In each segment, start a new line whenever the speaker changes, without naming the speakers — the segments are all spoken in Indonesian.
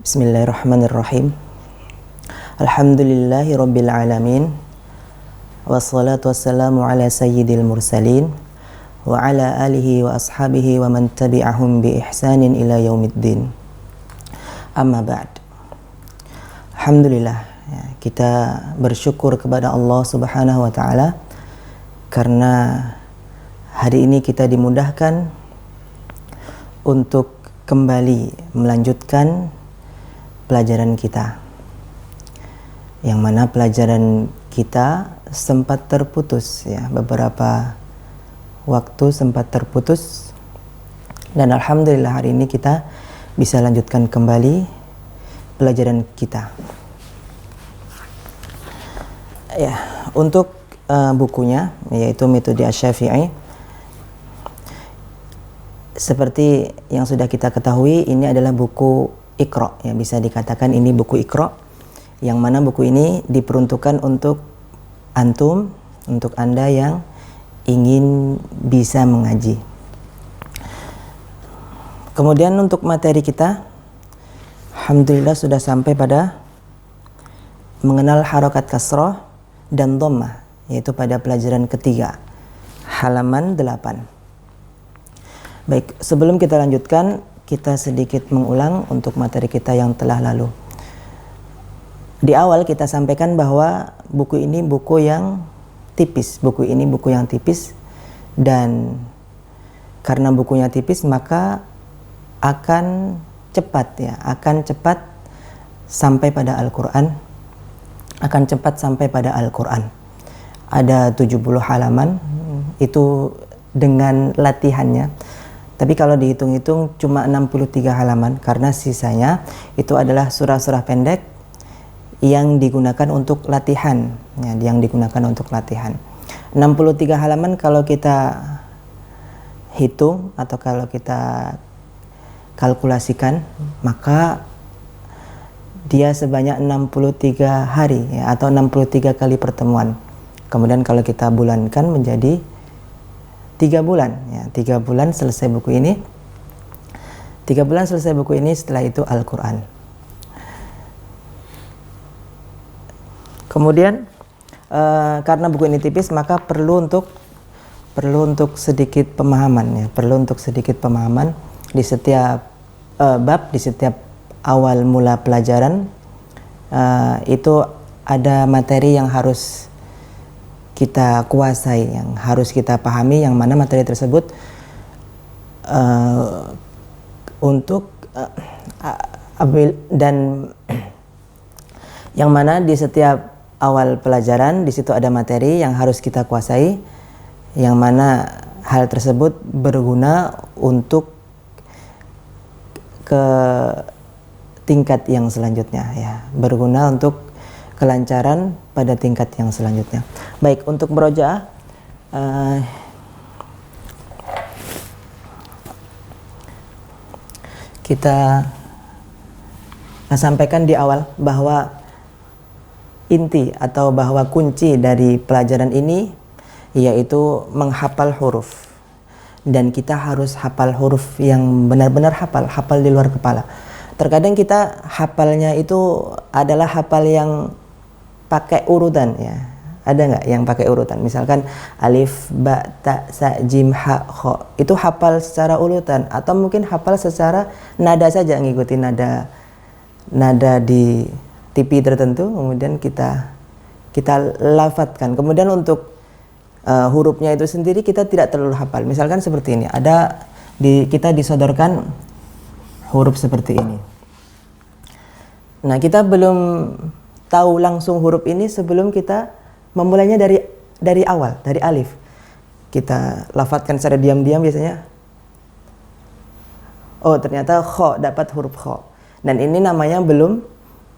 Bismillahirrahmanirrahim. Alhamdulillahi rabbil alamin. Wassalatu wassalamu ala sayyidil mursalin wa ala alihi wa ashabihi wa man tabi'ahum bi ihsanin ila yaumiddin. Amma ba'd. Alhamdulillah, kita bersyukur kepada Allah Subhanahu wa taala karena hari ini kita dimudahkan untuk kembali melanjutkan pelajaran kita, yang mana pelajaran kita sempat terputus, ya, beberapa waktu sempat terputus, dan alhamdulillah hari ini kita bisa lanjutkan kembali pelajaran kita. Ya, untuk bukunya yaitu Metode Asy-Syafi'i, seperti yang sudah kita ketahui, ini adalah buku Iqra, ya, bisa dikatakan ini buku Iqra, yang mana buku ini diperuntukkan untuk antum, untuk Anda yang ingin bisa mengaji. Kemudian untuk materi kita, alhamdulillah sudah sampai pada mengenal harokat kasroh dan dhammah, yaitu pada pelajaran ketiga, halaman 8. Baik, sebelum kita lanjutkan, kita sedikit mengulang untuk materi kita yang telah lalu. Di awal kita sampaikan bahwa buku ini buku yang tipis, dan karena bukunya tipis maka akan cepat sampai pada Al-Quran, Ada 70 halaman itu dengan latihannya. Tapi kalau dihitung-hitung cuma 63 halaman, karena sisanya itu adalah surah-surah pendek yang digunakan untuk latihan, ya, 63 halaman kalau kita hitung atau kalau kita kalkulasikan, maka dia sebanyak 63 hari, ya, atau 63 kali pertemuan. Kemudian kalau kita bulankan menjadi 3 bulan, ya, 3 bulan selesai buku ini. 3 bulan selesai buku ini, setelah itu Al-Quran. Kemudian karena buku ini tipis, maka perlu untuk sedikit pemahaman, ya, di setiap bab, di setiap awal mula pelajaran itu ada materi yang harus kita kuasai, yang harus kita pahami, yang mana materi tersebut dan yang mana di setiap awal pelajaran di situ ada materi yang harus kita kuasai, yang mana hal tersebut berguna untuk ke tingkat yang selanjutnya, ya, berguna untuk kelancaran pada tingkat yang selanjutnya. Baik, untuk murojaah kita sampaikan di awal bahwa inti atau bahwa kunci dari pelajaran ini yaitu menghafal huruf, dan kita harus hafal huruf yang benar-benar hafal di luar kepala. Terkadang kita hafalnya itu adalah hafal yang pakai urutan, ya. Ada nggak yang pakai urutan? Misalkan alif, ba, ta, sa, jim, ha, kho. Itu hafal secara urutan, atau mungkin hafal secara nada saja, ngikuti nada di TV tertentu, kemudian kita lafadzkan. Kemudian untuk hurufnya itu sendiri kita tidak terlalu hafal. Misalkan seperti ini, kita disodorkan huruf seperti ini. Nah, kita belum tahu langsung huruf ini sebelum kita memulainya dari awal, dari alif. Kita lafadzkan secara diam-diam biasanya. Oh, ternyata kho, dapat huruf kho. Dan ini namanya belum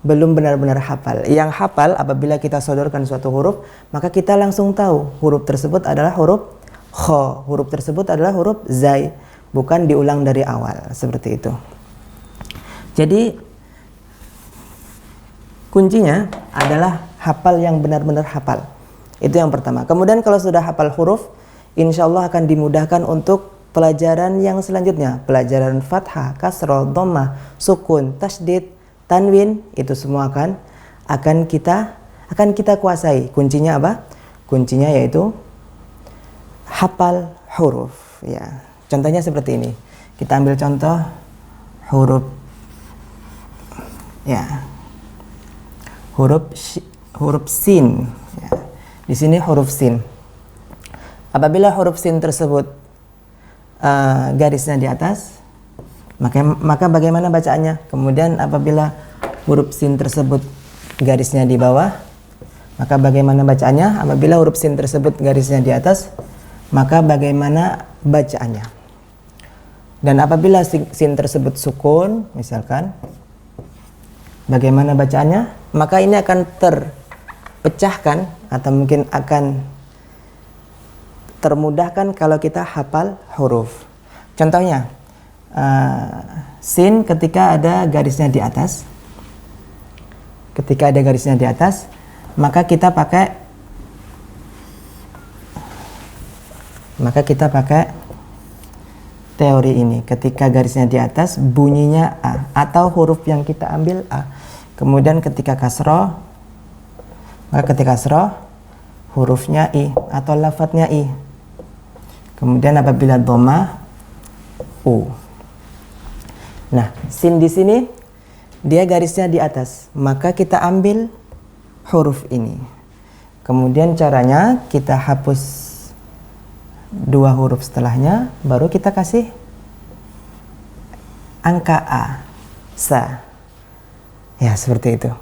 benar-benar hafal. Yang hafal apabila kita sodorkan suatu huruf, maka kita langsung tahu huruf tersebut adalah huruf kho, huruf tersebut adalah huruf zai, bukan diulang dari awal, seperti itu. Jadi kuncinya adalah hafal yang benar-benar hafal. Itu yang pertama. Kemudian kalau sudah hafal huruf, insya Allah akan dimudahkan untuk pelajaran yang selanjutnya. Pelajaran fathah, kasroh, dhammah, sukun, tasydid, tanwin, itu semua akan kita kuasai. Kuncinya apa? Kuncinya yaitu hafal huruf, ya. Contohnya seperti ini. Kita ambil contoh huruf, ya. Huruf sin, ya. Di sini huruf sin. Apabila huruf sin tersebut garisnya di atas, maka bagaimana bacaannya? Kemudian apabila huruf sin tersebut garisnya di bawah, maka bagaimana bacaannya? Apabila huruf sin tersebut garisnya di atas, maka bagaimana bacaannya? Dan apabila sin tersebut sukun, misalkan, bagaimana bacaannya? Maka ini akan terpecahkan atau mungkin akan termudahkan kalau kita hafal huruf. Contohnya, sin ketika ada garisnya di atas, maka kita pakai teori ini. Ketika garisnya di atas, bunyinya A, atau huruf yang kita ambil A. Kemudian ketika kasroh, maka ketika kasroh hurufnya I atau lafadznya I. Kemudian apabila dhamma, U. Nah, sin di sini dia garisnya di atas, maka kita ambil huruf ini. Kemudian caranya kita hapus dua huruf setelahnya, baru kita kasih angka A, sa. Ya, seperti itu.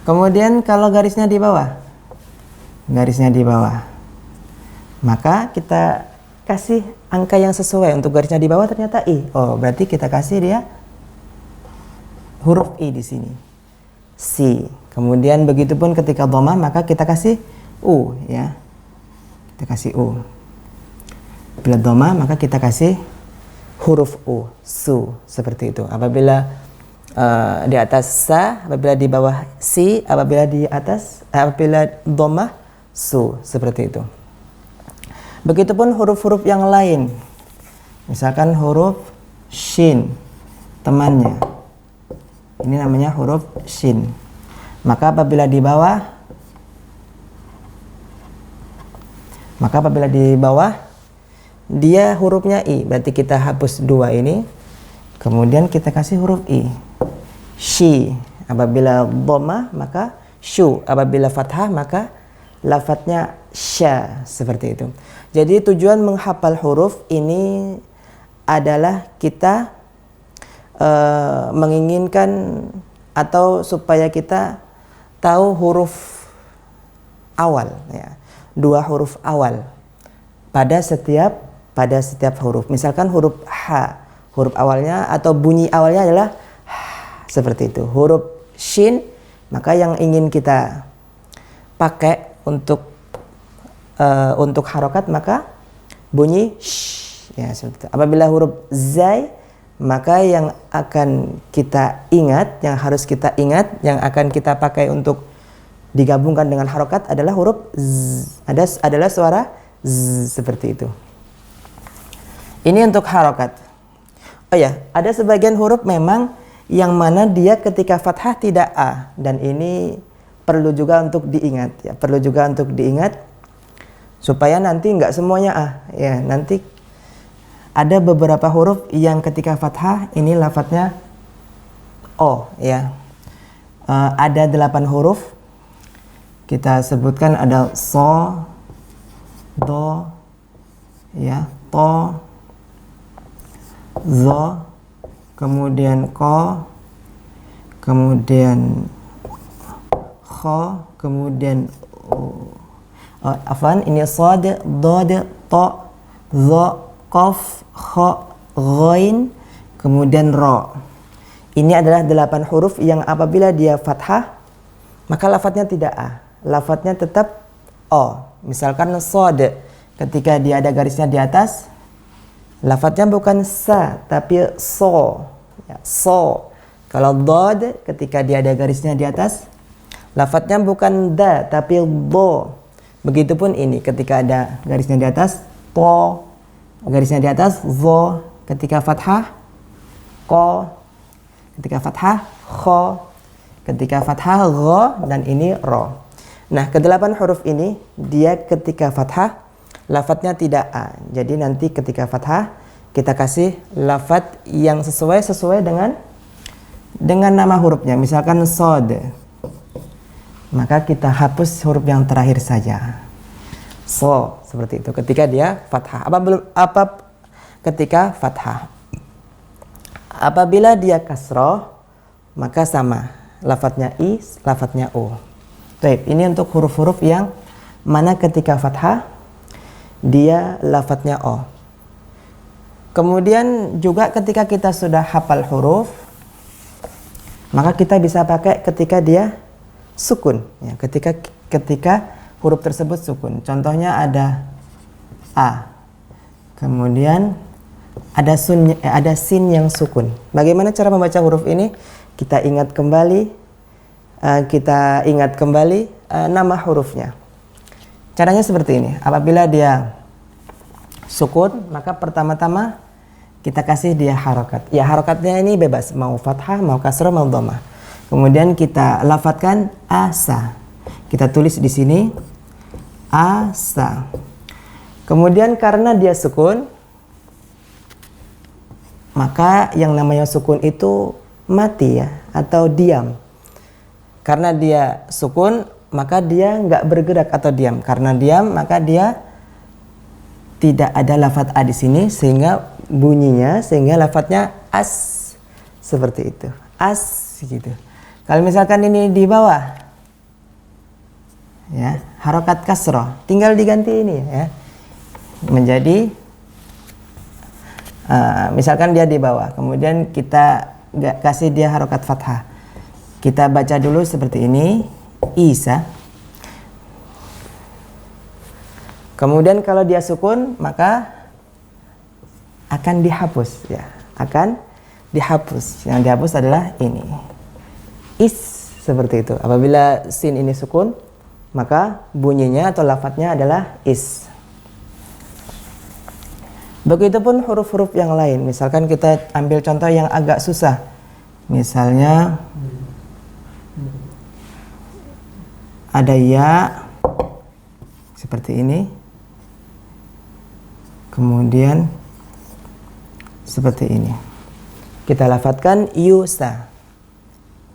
Kemudian kalau garisnya di bawah, maka kita kasih angka yang sesuai. Untuk garisnya di bawah ternyata I. Oh, berarti kita kasih dia huruf I di sini. Si. Kemudian begitupun ketika dhamma, maka kita kasih U, ya. Kita kasih U. Bila dhamma, maka kita kasih huruf U, su, seperti itu. Apabila di atas sa, apabila di bawah si, apabila dhamma, su, seperti itu. Begitupun huruf-huruf yang lain. Misalkan huruf shin, temannya. Ini namanya huruf shin. Maka apabila di bawah dia hurufnya I, berarti kita hapus dua ini. Kemudian kita kasih huruf I. Shi. Apabila dhamma, maka shu. Apabila fathah, maka lafadznya sya, seperti itu. Jadi tujuan menghafal huruf ini adalah kita menginginkan atau supaya kita tahu huruf awal, ya. Dua huruf awal pada setiap huruf. Misalkan huruf H, huruf awalnya atau bunyi awalnya adalah H, seperti itu. Huruf shin, maka yang ingin kita pakai untuk harokat, maka bunyi sh, ya, seperti itu. Apabila huruf zai, maka yang akan kita ingat, yang harus kita ingat, yang akan kita pakai untuk digabungkan dengan harokat adalah huruf z, adalah suara z, seperti itu. Ini untuk harokat. Oh ya, ada sebagian huruf memang yang mana dia ketika fathah tidak A, dan ini perlu juga untuk diingat, ya, perlu juga untuk diingat supaya nanti nggak semuanya A, ya. Nanti ada beberapa huruf yang ketika fathah ini lafadznya O, ya. Ada 8 huruf. Kita sebutkan ada so, do, ya, to, zo, kemudian ko, kemudian kho, kemudian afwan, ini sod, dod, to, zo, qaf, kha, ghain, kemudian ro. Ini adalah 8 huruf yang apabila dia fathah, maka lafadznya tidak A, lafadznya tetap O. Misalkan sod, ketika dia ada garisnya di atas, lafadznya bukan sa, tapi so, ya, so. Kalau dod, ketika dia ada garisnya di atas, lafadznya bukan da, tapi do. Begitupun ini, ketika ada garisnya di atas, to. Garisnya di atas, zo. Ketika fathah, ko. Ketika fathah, kho, ketika fathah gho, dan ini ro. Nah, kedelapan huruf ini dia ketika fathah lafadznya tidak a. Jadi nanti ketika fathah kita kasih lafadz yang sesuai dengan nama hurufnya. Misalkan sod, maka kita hapus huruf yang terakhir saja. So, seperti itu ketika dia fathah. Ketika fathah. Apabila dia kasroh, maka sama lafadznya i, lafadznya u. Baik, ini untuk huruf-huruf yang mana ketika fathah dia lafadznya o. Kemudian juga ketika kita sudah hafal huruf, maka kita bisa pakai ketika dia sukun. Ya, ketika huruf tersebut sukun. Contohnya ada a, kemudian ada sin yang sukun. Bagaimana cara membaca huruf ini? Kita ingat kembali nama hurufnya. Caranya seperti ini. Apabila dia sukun, maka pertama-tama kita kasih dia harokat. Ya, harokatnya ini bebas, mau fathah, mau kasrah, mau dhammah. Kemudian kita lafadzkan asa. Kita tulis di sini asa. Kemudian karena dia sukun, maka yang namanya sukun itu mati ya, atau diam. Karena dia sukun, maka dia nggak bergerak atau diam. Karena diam, maka dia tidak ada lafadz a di sini, sehingga lafadznya as, seperti itu. As gitu. Kalau misalkan ini di bawah, ya, harokat kasroh, tinggal diganti ini ya, menjadi misalkan dia di bawah, kemudian kita kasih dia harokat fathah. Kita baca dulu seperti ini, Isa. Kemudian kalau dia sukun, maka akan dihapus ya, akan dihapus. Yang dihapus adalah ini, is, seperti itu. Apabila sin ini sukun, maka bunyinya atau lafadznya adalah is. Begitupun huruf-huruf yang lain. Misalkan kita ambil contoh yang agak susah. Misalnya ada ya seperti ini. Kemudian seperti ini. Kita lafadzkan yusa.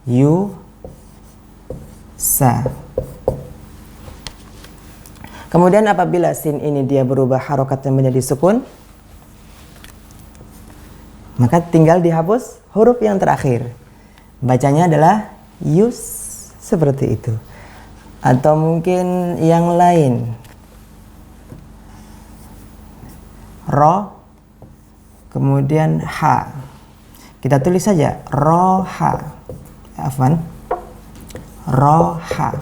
Yusa. Kemudian apabila sin ini dia berubah harokatnya menjadi sukun, maka tinggal dihapus huruf yang terakhir. Bacanya adalah yus, seperti itu. Atau mungkin yang lain. Ro, kemudian ha. Kita tulis saja roha. Afwan. Roha.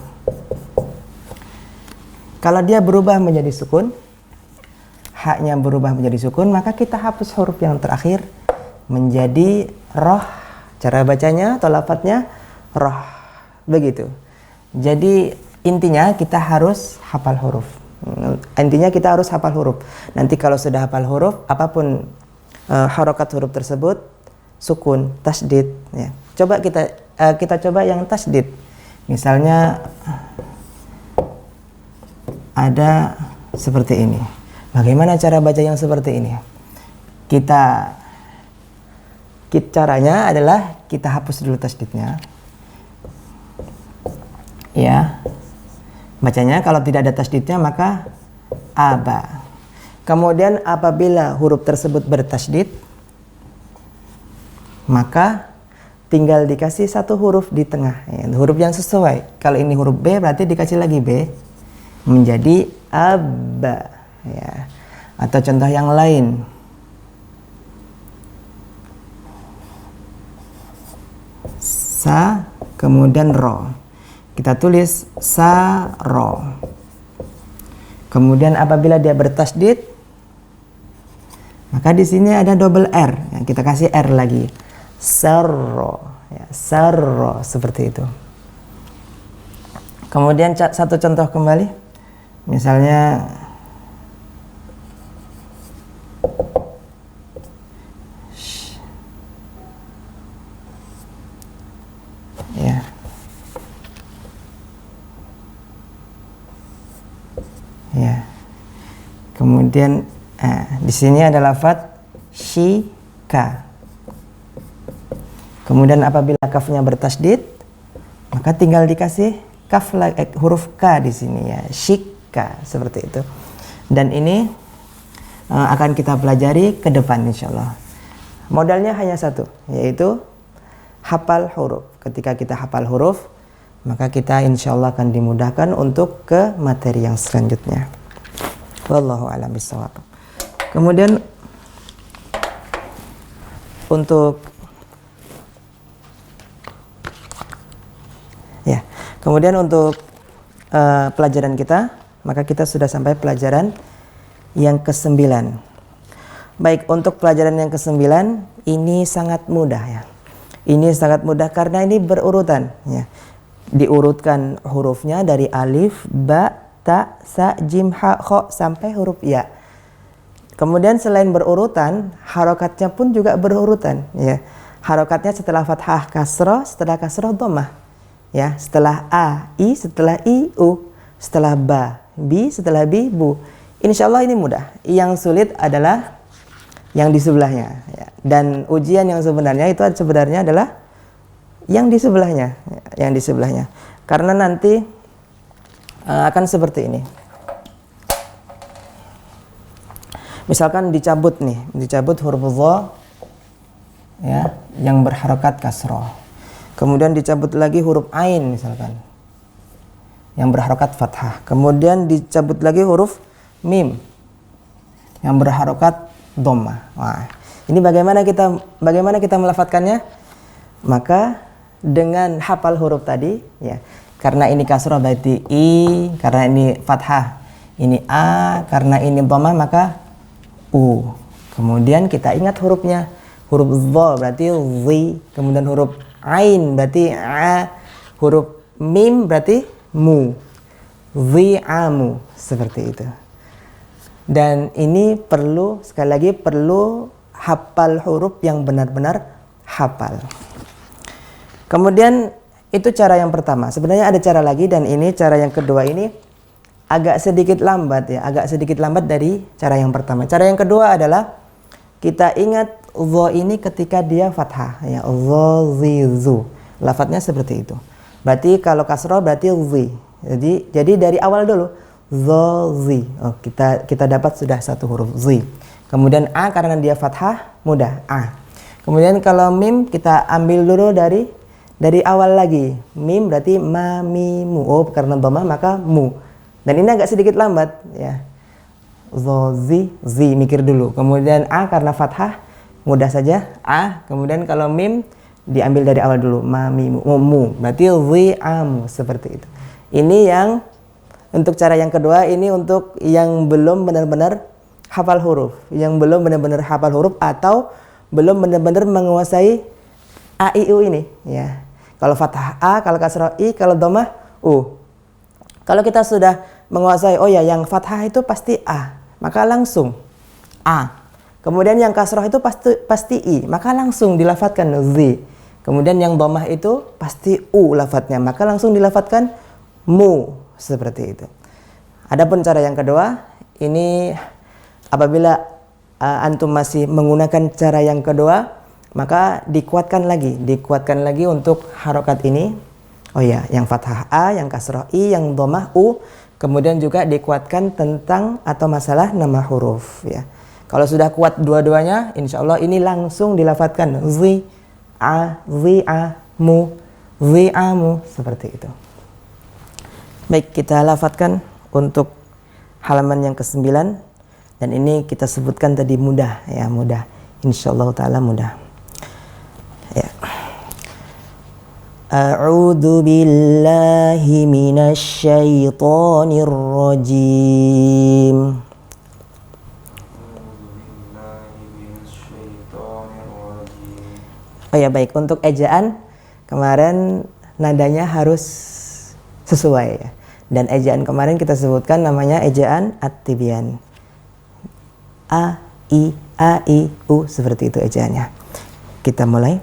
Kalau dia berubah menjadi sukun, haknya berubah menjadi sukun, maka kita hapus huruf yang terakhir menjadi roh. Cara bacanya atau lafadznya roh. Begitu. Jadi intinya kita harus hafal huruf. Nanti kalau sudah hafal huruf, apapun harokat huruf tersebut, sukun, tasdid. Ya. Coba kita coba yang tasdid. Misalnya ada seperti ini. Bagaimana cara baca yang seperti ini? Caranya adalah kita hapus dulu tasdidnya. Ya. Bacanya kalau tidak ada tasdidnya maka aba. Kemudian apabila huruf tersebut bertasdid, maka tinggal dikasih satu huruf di tengah, ya, huruf yang sesuai. Kalau ini huruf B berarti dikasih lagi B menjadi abba, ya. Atau contoh yang lain. Sa, kemudian ro. Kita tulis sa ro. Kemudian apabila dia bertasdid, maka di sini ada double R. Ya, kita kasih R lagi. Sarro, ya, sarro, seperti itu. Kemudian satu contoh kembali. Misalnya Ya. Kemudian di sini ada lafadz shika. Kemudian apabila kafnya bertasydid, maka tinggal dikasih huruf K di sini ya, shika, seperti itu. Dan ini akan kita pelajari ke depan insyaallah. Modalnya hanya satu, yaitu hafal huruf. Ketika kita hafal huruf, maka kita insyaallah akan dimudahkan untuk ke materi yang selanjutnya. Wallahu a'lam bishawab. Kemudian untuk pelajaran kita, maka kita sudah sampai pelajaran yang ke-9. Baik, untuk pelajaran yang ke-9 ini sangat mudah ya. Ini sangat mudah karena ini berurutan ya. Diurutkan hurufnya dari alif, ba, ta, sa, jim, ha, kho sampai huruf ya. Kemudian selain berurutan, harokatnya pun juga berurutan ya. Harokatnya setelah fathah kasroh, setelah kasroh dhammah. Ya, setelah a, i, setelah i, u, setelah ba, bi, setelah bi, bu. Insyaallah ini mudah. Yang sulit adalah yang di sebelahnya. Ya. Dan ujian yang sebenarnya itu sebenarnya adalah yang di sebelahnya, yang di sebelahnya. Karena nanti akan seperti ini. Misalkan dicabut huruf dha ya, yang berharokat kasroh. Kemudian dicabut lagi huruf ain misalkan yang berharokat fathah. Kemudian dicabut lagi huruf mim yang berharokat dhammah. Wah, ini bagaimana kita melafadzkannya? Maka dengan hafal huruf tadi ya. Karena ini kasroh berarti i, karena ini fathah ini a, karena ini dhammah maka u. Kemudian kita ingat hurufnya. Huruf dha berarti zi, kemudian huruf ain berarti a, huruf mim berarti mu, zi'amu, seperti itu. Dan ini perlu, sekali lagi perlu hafal huruf yang benar-benar hafal. Kemudian itu cara yang pertama. Sebenarnya ada cara lagi, dan ini cara yang kedua ini agak sedikit lambat ya, agak sedikit lambat dari cara yang pertama. Cara yang kedua adalah kita ingat dha ini ketika dia fathah ya, dha zi zu. Lafadznya seperti itu. Berarti kalau kasroh berarti zi. Jadi dari awal dulu dha zi. Oh, kita dapat sudah satu huruf zi. Kemudian a karena dia fathah mudah a. Kemudian kalau mim kita ambil dulu dari awal lagi. Mim berarti ma mi mu. Oh, karena dhammah maka mu. Dan ini agak sedikit lambat ya. Dha zi mikir dulu. Kemudian a karena fathah mudah saja a. Kemudian kalau mim diambil dari awal dulu, ma mi mu, berarti zi'amu, seperti itu. Ini yang untuk cara yang kedua, ini untuk yang belum benar-benar hafal huruf, yang belum benar-benar hafal huruf atau belum benar-benar menguasai a i u ini ya. Kalau fathah a, kalau kasrah i, kalau dhammah u. Kalau kita sudah menguasai, oh ya yang fathah itu pasti a, maka langsung a. Kemudian yang kasrah itu pasti i, maka langsung dilafadzkan zi. Kemudian yang dhammah itu pasti u lafadznya, maka langsung dilafadzkan mu, seperti itu. Adapun cara yang kedua, ini apabila antum masih menggunakan cara yang kedua, maka dikuatkan lagi untuk harokat ini. Oh ya, yang fathah a, yang kasrah i, yang dhammah u. Kemudian juga dikuatkan tentang atau masalah nama huruf ya. Kalau sudah kuat dua-duanya, insya Allah ini langsung dilafadzkan zi'amu, zi'amu, seperti itu. Baik, kita lafadzkan untuk halaman yang ke-9, dan ini kita sebutkan tadi mudah ya, mudah. Insya Allah ta'ala mudah. Ya. A'udzu billahi minasy syaithanir rajim. Oh ya, baik, untuk ejaan kemarin nadanya harus sesuai ya. Dan ejaan kemarin kita sebutkan namanya ejaan at-tibyan. A, I, U, seperti itu ejaannya. Kita mulai.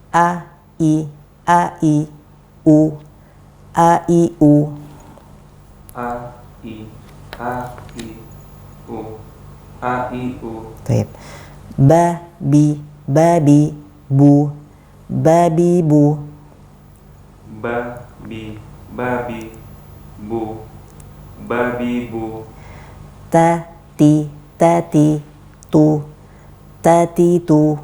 A, I, U, A, I, U.
A, I, A, I, U. A, I, U.
Baik. Babi, babi, bu, babi, bu.
Babi, babi, bu, babi, bu.
Tati, tati, tu, tati, tu.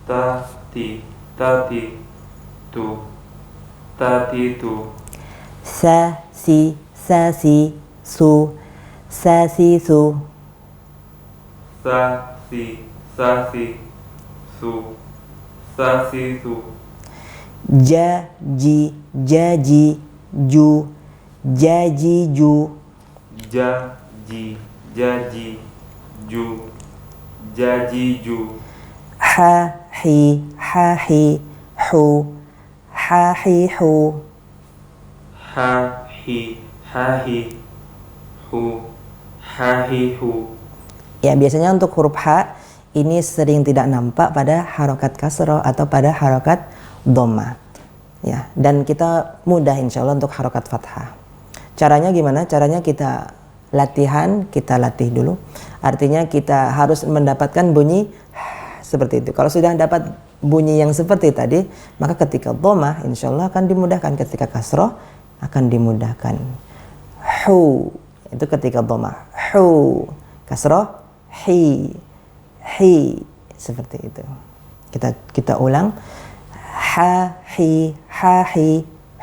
Tati, tati, tu, tati, tu.
Sasi, sasi, su, sasi, su.
Sasi, sasi, su, sasi, su.
Jaji, jaji, ju, jaji, ju.
Jaji, jaji, ju, jaji, ju.
Hahi, hahi, hu, hahi, hu.
Hahi, hahi, hu, hahi, hu.
Ya, biasanya untuk huruf ha ini sering tidak nampak pada harokat kasroh atau pada harokat dhamma. Ya, dan kita mudah insya Allah untuk harokat fathah. Caranya gimana? Caranya kita latihan, kita latih dulu. Artinya kita harus mendapatkan bunyi seperti itu. Kalau sudah dapat bunyi yang seperti tadi, maka ketika dhamma insya Allah akan dimudahkan. Ketika kasroh akan dimudahkan. Hu, itu ketika dhamma. Hu, kasroh, hi, hi, seperti itu. Kita ulang. Ha, hi,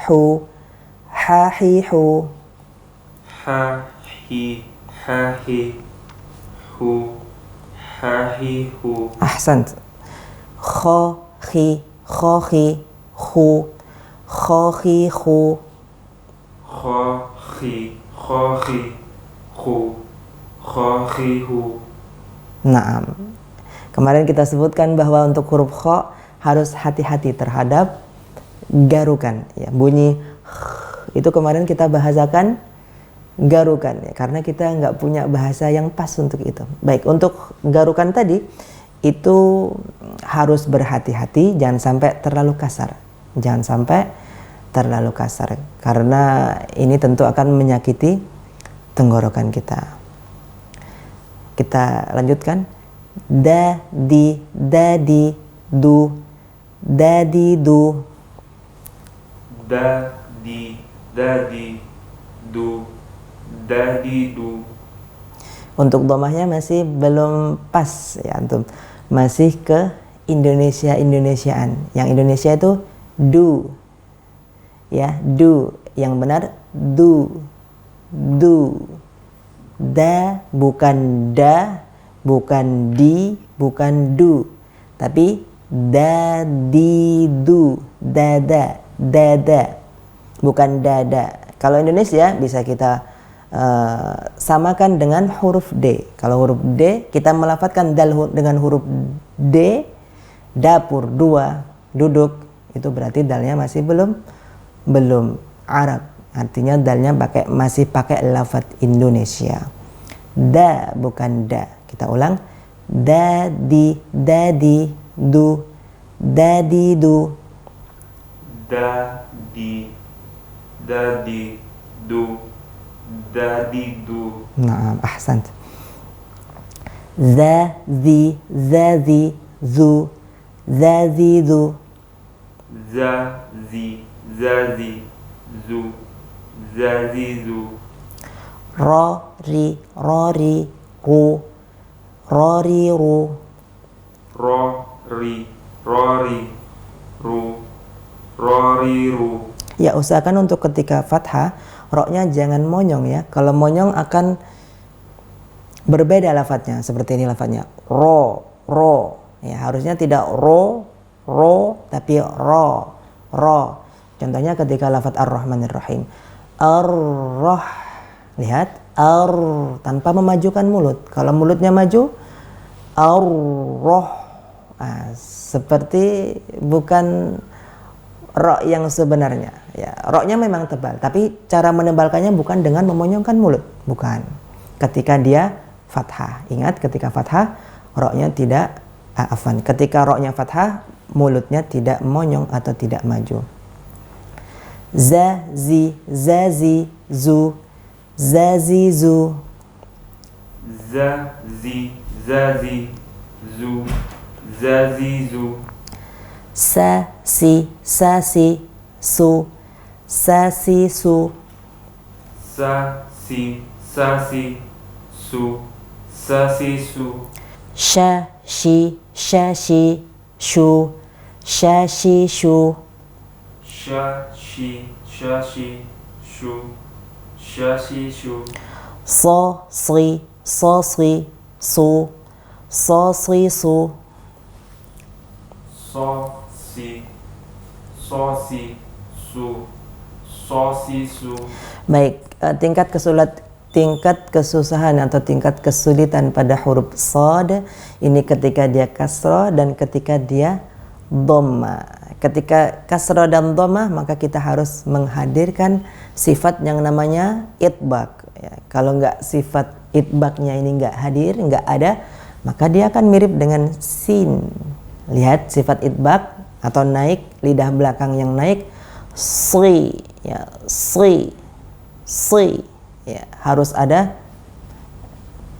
hu, ha, hu.
Hahi, hahi, hu, hahi, hu.
Ahsant. Kho, khi, hu, kho, hu.
Khohi, khohi, hu, khohi, hu.
Naam. Kemarin kita sebutkan bahwa untuk huruf kho harus hati-hati terhadap garukan. Ya, bunyi itu kemarin kita bahasakan garukan ya, karena kita nggak punya bahasa yang pas untuk itu. Baik, untuk garukan tadi itu harus berhati-hati, jangan sampai terlalu kasar. Jangan sampai terlalu kasar karena ini tentu akan menyakiti tenggorokan kita. Kita lanjutkan. Dadi, dadi, du, dadi, du.
Dadi, dadi, du, dadi, du.
Untuk domahnya masih belum pas ya antum. Masih ke Indonesiaan. Yang Indonesia itu du. Ya, du. Yang benar du. Du. Da bukan da, bukan di, bukan du. Tapi dadi, du. Dada, dada. Bukan dada. Kalau Indonesia bisa kita samakan dengan huruf D. Kalau huruf D kita melafadzkan dal dengan huruf D, dapur, dua, duduk, itu berarti dalnya masih belum Arab. Artinya dalnya masih pakai lafadz Indonesia. Da bukan da. Kita ulang. Dadi, dadi, du, dadi, du.
Dadi, dadi, du, dadi, du.
Naam, ahsant. Zazi, zazi, zu, zazi, zu.
Zazi, zazi, zu, zazi, zu.
Rori, rori, ru, rori, ru.
Rori, rori, ru, rori, ru.
Ya, usahakan untuk ketika fathah ro-nya jangan monyong ya. Kalau monyong akan berbeda lafadznya. Seperti ini lafadznya. Ro, ro. Ya, harusnya tidak ro, tapi ro, ro. Contohnya ketika lafadz Ar-Rahmanir Rahim. Ar-Rah. Lihat, ar tanpa memajukan mulut. Kalau mulutnya maju, ar-rah. Nah, seperti bukan ro yang sebenarnya. Ya, ro-nya memang tebal, tapi cara menebalkannya bukan dengan memonyongkan mulut, bukan. Ketika dia fathah, ingat ketika fathah ro-nya tidak ketika ro-nya fathah mulutnya tidak monyong atau tidak maju. Zazi, zazi, zu, zazizu,
zazi, zazi, zu, zazizu,
sasi, sasi, su, sasisu,
sasi, sasi, su, sasisu,
shashi, shashi, shu, shashishu,
shashi, shashi, shu, shashishu,
sasi, sasi, su, sasisu.
sosi, sosi, su, sosisu.
Baik, tingkat kesusahan atau tingkat kesulitan pada huruf shad ini ketika dia kasrah dan ketika dia dhamma. Ketika kasrah dan dhamma maka kita harus menghadirkan sifat yang namanya itbaq. Ya, kalau nggak sifat itbaqnya ini nggak hadir, nggak ada, maka dia akan mirip dengan sin. Lihat sifat itbaq atau naik, lidah belakang yang naik, si, ya, si, ya, harus ada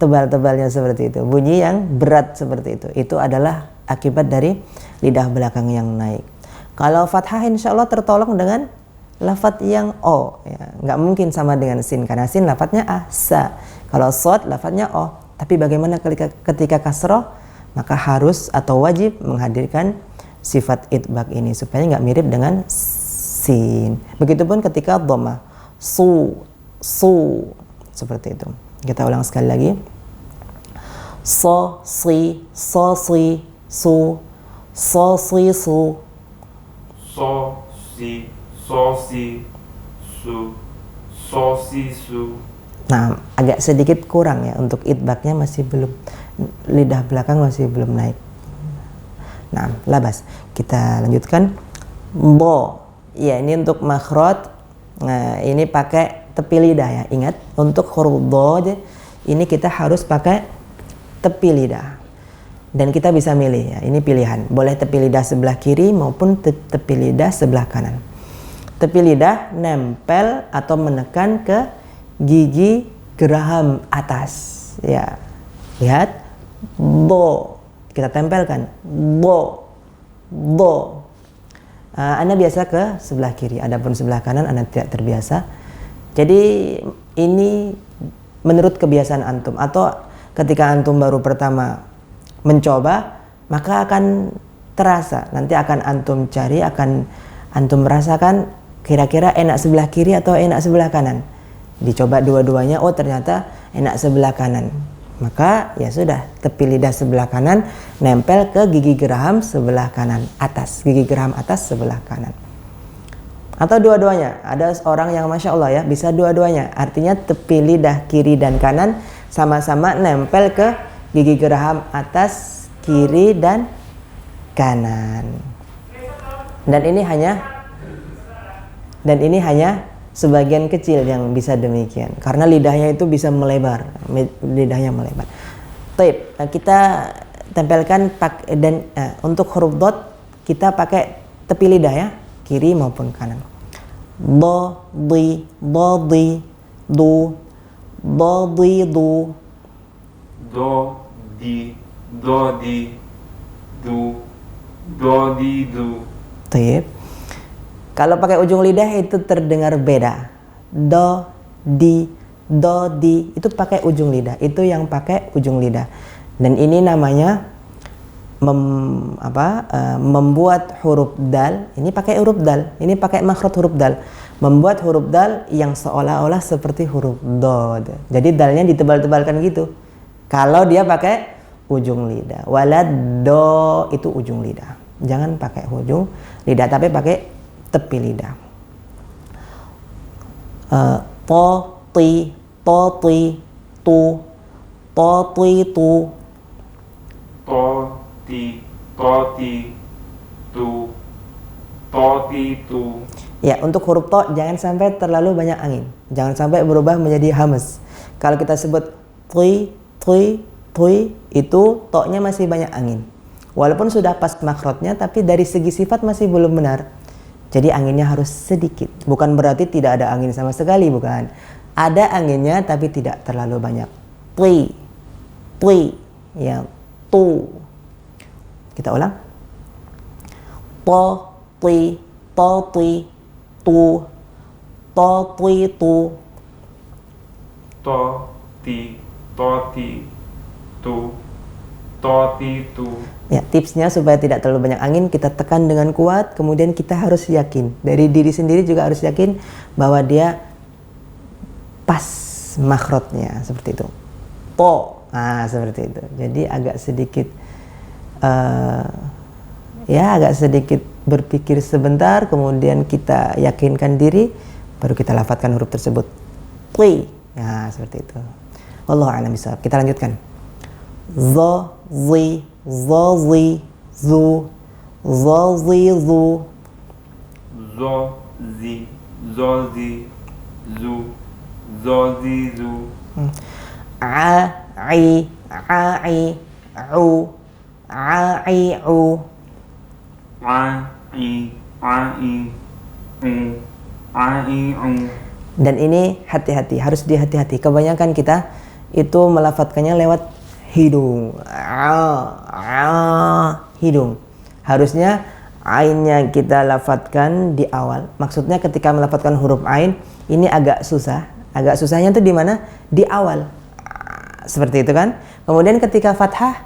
tebal-tebalnya seperti itu, bunyi yang berat seperti itu adalah akibat dari lidah belakang yang naik. Kalau fathah insya Allah tertolong dengan lafadz yang o, ya, nggak mungkin sama dengan sin karena sin lafadznya a, sa. Kalau shad lafadznya o, tapi bagaimana ketika kasroh, maka harus atau wajib menghadirkan sifat itbaq ini supaya nggak mirip dengan sin. Begitupun ketika dhamma, su, seperti itu. Kita ulang sekali lagi. So, si, su, si, su.
Sosi, sosi, su, sosisu.
Nah, agak sedikit kurang ya untuk itbaqnya, masih belum, lidah belakang masih belum naik. Nah, labas. Kita lanjutkan. Bo. Ya, ini untuk makhraj. Nah, ini pakai tepi lidah ya. Ingat, untuk huruf dhad ini kita harus pakai tepi lidah. Dan kita bisa milih ya, ini pilihan. Boleh tepi lidah sebelah kiri maupun tepi lidah sebelah kanan. Tepi lidah nempel atau menekan ke gigi geraham atas. Ya. Lihat. Bo. Kita tempelkan. Bo. Anda biasa ke sebelah kiri, adapun sebelah kanan Anda tidak terbiasa. Jadi ini menurut kebiasaan antum, atau ketika antum baru pertama mencoba, maka akan terasa. Nanti akan antum cari, akan antum merasakan kira-kira enak sebelah kiri atau enak sebelah kanan. Dicoba dua-duanya, oh ternyata enak sebelah kanan. Maka ya sudah, tepi lidah sebelah kanan nempel ke gigi geraham sebelah kanan atas, gigi geraham atas sebelah kanan. Atau dua-duanya. Ada orang yang Masya Allah ya bisa dua-duanya. Artinya tepi lidah kiri dan kanan sama-sama nempel ke gigi geraham atas kiri dan kanan. Dan ini hanya sebagian kecil yang bisa demikian, karena lidahnya itu bisa melebar, Taib, kita tempelkan untuk huruf dot kita pakai tepi lidah ya, kiri maupun kanan. Do, di, du, do, di, du.
Do, di, do, di, du, do, di, du.
Taib. Kalau pakai ujung lidah itu terdengar beda. Do, di, itu pakai ujung lidah. Itu yang pakai ujung lidah. Dan ini namanya membuat huruf dal. Ini pakai huruf dal. Ini pakai makhraj huruf dal. Membuat huruf dal yang seolah-olah seperti huruf dod. Jadi dalnya ditebal-tebalkan gitu. Kalau dia pakai ujung lidah. Walad do itu ujung lidah. Jangan pakai ujung lidah, tapi pakai tepi lidah. To, ti, tu, to, ti, tu.
To, ti, tu, tu.
Ya, untuk huruf to jangan sampai terlalu banyak angin. Jangan sampai berubah menjadi hamas. Kalau kita sebut tui, itu to-nya masih banyak angin. Walaupun sudah pas makhrajnya, tapi dari segi sifat masih belum benar. Jadi anginnya harus sedikit. Bukan berarti tidak ada angin sama sekali, bukan. Ada anginnya tapi tidak terlalu banyak. Tui, tui, ya, tu. Kita ulang. To, tui, to, tui, tu, to, tui, tu.
To, ti, to, ti, tu, to, ti, tu.
Ya, tipsnya supaya tidak terlalu banyak angin, kita tekan dengan kuat, kemudian kita harus yakin. Dari diri sendiri juga harus yakin bahwa dia pas makhrajnya, seperti itu. To, nah seperti itu. Jadi agak sedikit, agak sedikit berpikir sebentar, kemudian kita yakinkan diri, baru kita lafadzkan huruf tersebut. Tui, nah seperti itu. Wallahu a'lam bishawab. Kita lanjutkan. Zo, zi, zo, zi, zu, zo, zi, zu.
Zo, zi, zo, zi, zu, zo, zi, zu.
A, i, u, a, i, u.
A, i, u.
Dan ini hati-hati, harus dihati-hati. Kebanyakan kita itu melafadzkannya lewat hidung. Hidung. Harusnya ainnya kita lafadzkan di awal. Maksudnya ketika melafadzkan huruf ain, ini agak susah. Agak susahnya itu di mana? Di awal. Seperti itu kan? Kemudian ketika fathah,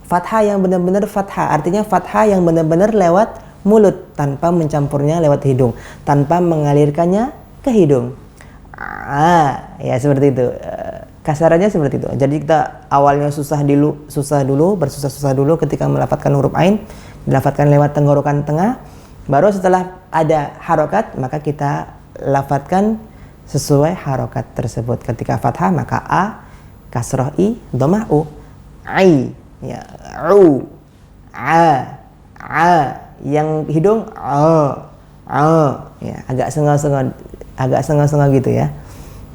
fathah yang benar-benar fathah, artinya fathah yang benar-benar lewat mulut tanpa mencampurnya lewat hidung, tanpa mengalirkannya ke hidung. Ya seperti itu. Kasarannya seperti itu. Jadi kita awalnya susah dulu, bersusah-susah dulu ketika melafadzkan huruf ain, dilafadzkan lewat tenggorokan tengah, baru setelah ada harokat maka kita lafadzkan sesuai harokat tersebut. Ketika fathah maka a, kasroh i, dhammah u, ai, ya, u, a, yang hidung ya, agak sengah-sengah gitu ya.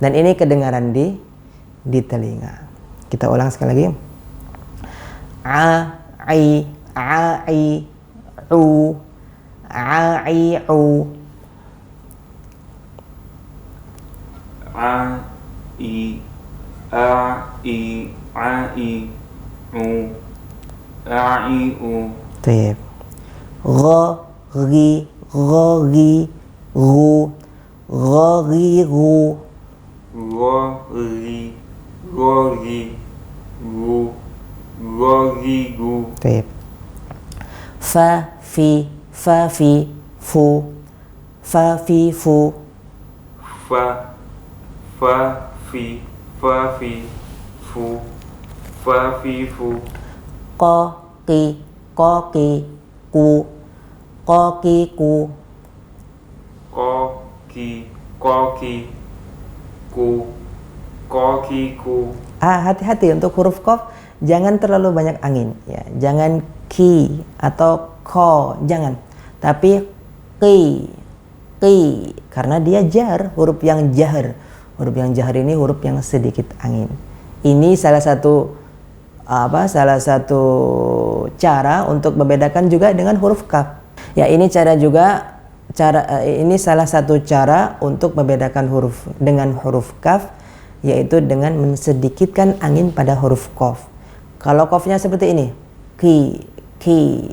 Dan ini kedengaran di telinga. Kita ulang sekali lagi. A, i, u, a, i, u.
A, i, u, a, i, u.
Baik. Gha, ghi, gu, gha, ghi, gu.
Ro, ri, gu, gu.
Baik. Fa, fi, fu. Fa, fi, fu.
Fa, fi, fu. Fa, fi, fu.
Ko, ki, ku. Ko, ki, ku.
Ko, ki, ku. Ko, ki, ku.
Hati-hati untuk huruf qaf, jangan terlalu banyak angin ya. Jangan ki atau ko, jangan. Tapi ki, karena dia jar, huruf yang jahar. Huruf yang jahar ini huruf yang sedikit angin. Ini salah satu cara untuk membedakan juga dengan huruf kaf. Ya, ini ini salah satu cara untuk membedakan huruf dengan huruf kaf, yaitu dengan mensedikitkan angin pada huruf qaf. Kalau qafnya seperti ini, ki,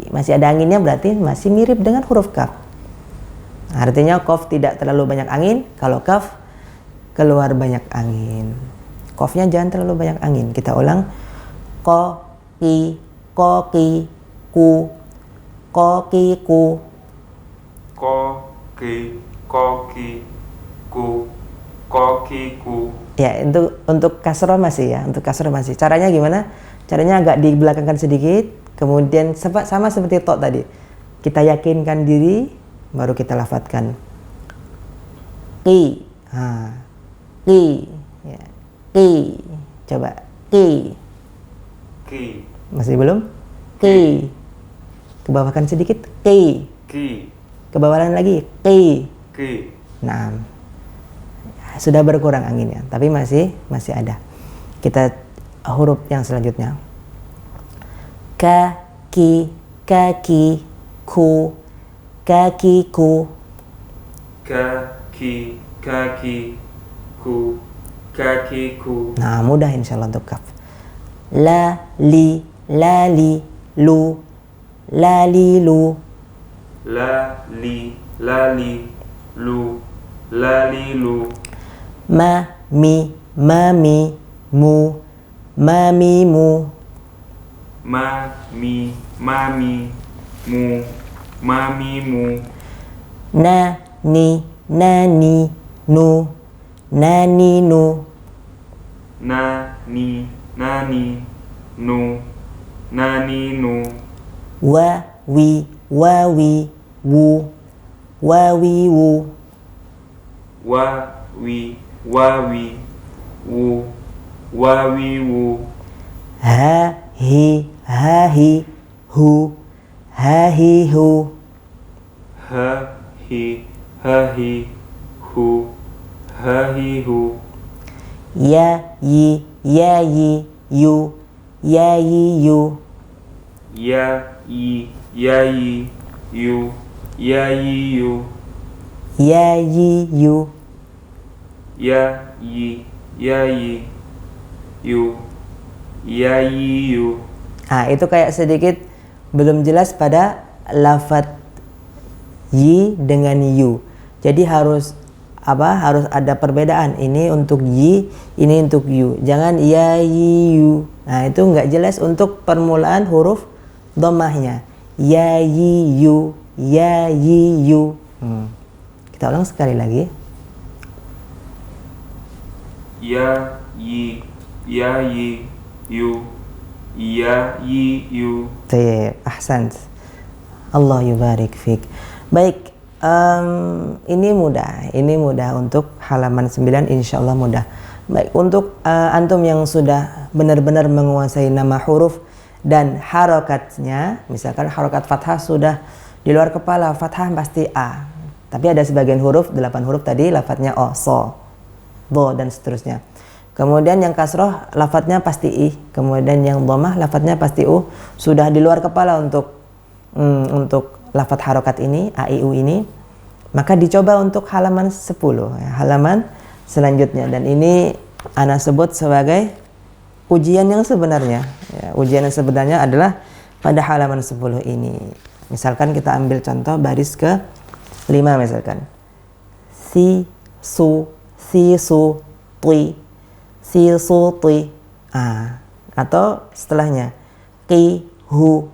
masih ada anginnya, berarti masih mirip dengan huruf kaf. Artinya qaf tidak terlalu banyak angin, kalau kaf keluar banyak angin. Qafnya jangan terlalu banyak angin. Kita ulang. Ko, ki, ku. Ko, ki, ku.
Ko, ki, ku. Ko, ki, ku.
Ya, untuk kasroh masih ya, untuk kasroh masih. Caranya gimana? Caranya agak dibelakangkan sedikit, kemudian sama seperti to tadi. Kita yakinkan diri, baru kita lafadzkan. Ki, ki, ya. Ki, coba ki. Masih belum? Ki. Kebawahkan sedikit. Ki. Kebawahan lagi. Ki. Nah, sudah berkurang anginnya, tapi masih ada. Kita huruf yang selanjutnya. Kaki, ku. Kaki, ku.
Kaki, ku. kakiku.
Nah, mudah insyaallah untuk kaf. La li lali lu lali lu.
La li lali lu lali lu.
Ma mi mami mu mami mu.
Ma mi mami mu mami mu.
Na ni nani nu nani nu.
Na ni nani nu nani nu.
Wa wi wawi wu wawi wu.
Wa wi wawi wu wawi wu.
Ha hi hu ha hi hu.
Ha hi hu ha hi hu.
Ya yi yu ya yi yu.
Ya yi yu ya yi yu.
Ya yi yu.
Ya yi yu ya yi yu.
Ah, itu kayak sedikit belum jelas pada lafadz yi dengan yu. Jadi harus harus ada perbedaan. Ini untuk yi, ini untuk yu. Jangan ya yi yu. Nah, itu nggak jelas untuk permulaan huruf dhammahnya. Ya yi yu, ya yi yu. Kita ulang sekali lagi.
Ya yi yu ya yi yu.
Tayyib, ahsant. Allah yubarik fik. Baik, ini mudah untuk halaman 9 insyaallah mudah. Baik, untuk antum yang sudah benar-benar menguasai nama huruf dan harokatnya, misalkan harokat fathah sudah di luar kepala, fathah pasti A. Tapi ada sebagian huruf, 8 huruf tadi lafadznya O, so, do, dan seterusnya. Kemudian yang kasroh lafadznya pasti I. Kemudian yang dhammah lafadznya pasti U. Sudah di luar kepala untuk lafadz harokat ini, A, I, U ini. Maka dicoba untuk halaman 10, ya, halaman selanjutnya. Dan ini ana sebut sebagai ujian yang sebenarnya. Ya, ujian yang sebenarnya adalah pada halaman 10 ini. Misalkan kita ambil contoh baris ke 5 misalkan. Si, su, tui. Si, su, tui. Atau setelahnya. Ki, hu,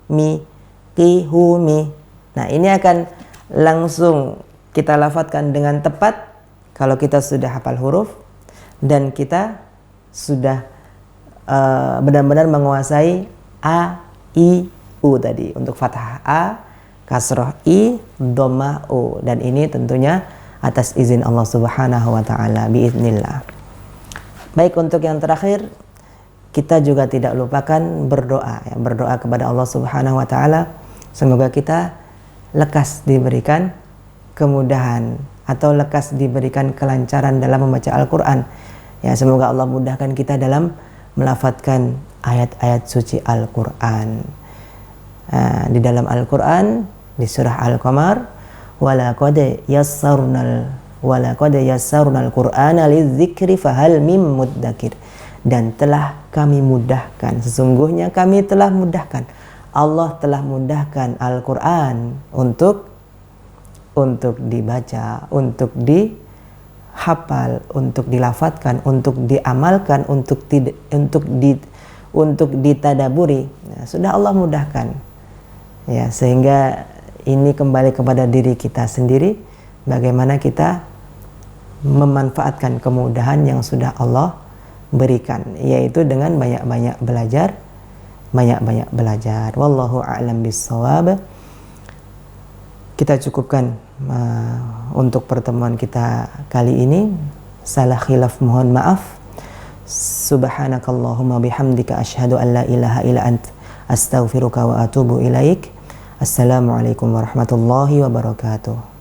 mi. Ki, hu, mi. Nah, ini akan langsung kita lafadzkan dengan tepat kalau kita sudah hafal huruf dan kita sudah benar-benar menguasai A, I, U tadi. Untuk fathah A, kasroh I, dhammah U. Dan ini tentunya atas izin Allah Subhanahu wa taala biiznillah. Baik, untuk yang terakhir kita juga tidak lupakan berdoa, ya, berdoa kepada Allah Subhanahu wa taala semoga kita lekas diberikan kemudahan atau lekas diberikan kelancaran dalam membaca Al-Qur'an. Ya, semoga Allah mudahkan kita dalam melafadzkan ayat-ayat suci Al-Qur'an. Di dalam Al-Qur'an di surah Al-Qamar walaqad yassarnal Qur'ana lidzikri fahal mim muddakir. Dan telah kami mudahkan, sesungguhnya kami telah mudahkan, Allah telah mudahkan Al-Qur'an untuk dibaca, untuk dihafal, untuk dilafadzkan, untuk diamalkan, untuk ditadaburi. Nah, sudah Allah mudahkan. Ya, sehingga ini kembali kepada diri kita sendiri, bagaimana kita memanfaatkan kemudahan yang sudah Allah berikan, yaitu dengan banyak-banyak belajar. Wallahu a'lam bissawab. Kita cukupkan untuk pertemuan kita kali ini. Salah khilaf mohon maaf. Subhanakallahumma bihamdika asyhadu an la ilaha illa ant astaghfiruka wa atubu ilaik. Assalamualaikum warahmatullahi wabarakatuh.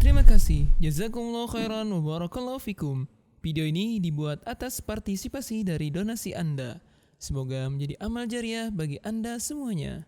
Terima kasih. Jazakumullah khairan wa barakallahu fikum. Video ini dibuat atas partisipasi dari donasi Anda. Semoga menjadi amal jariah bagi Anda semuanya.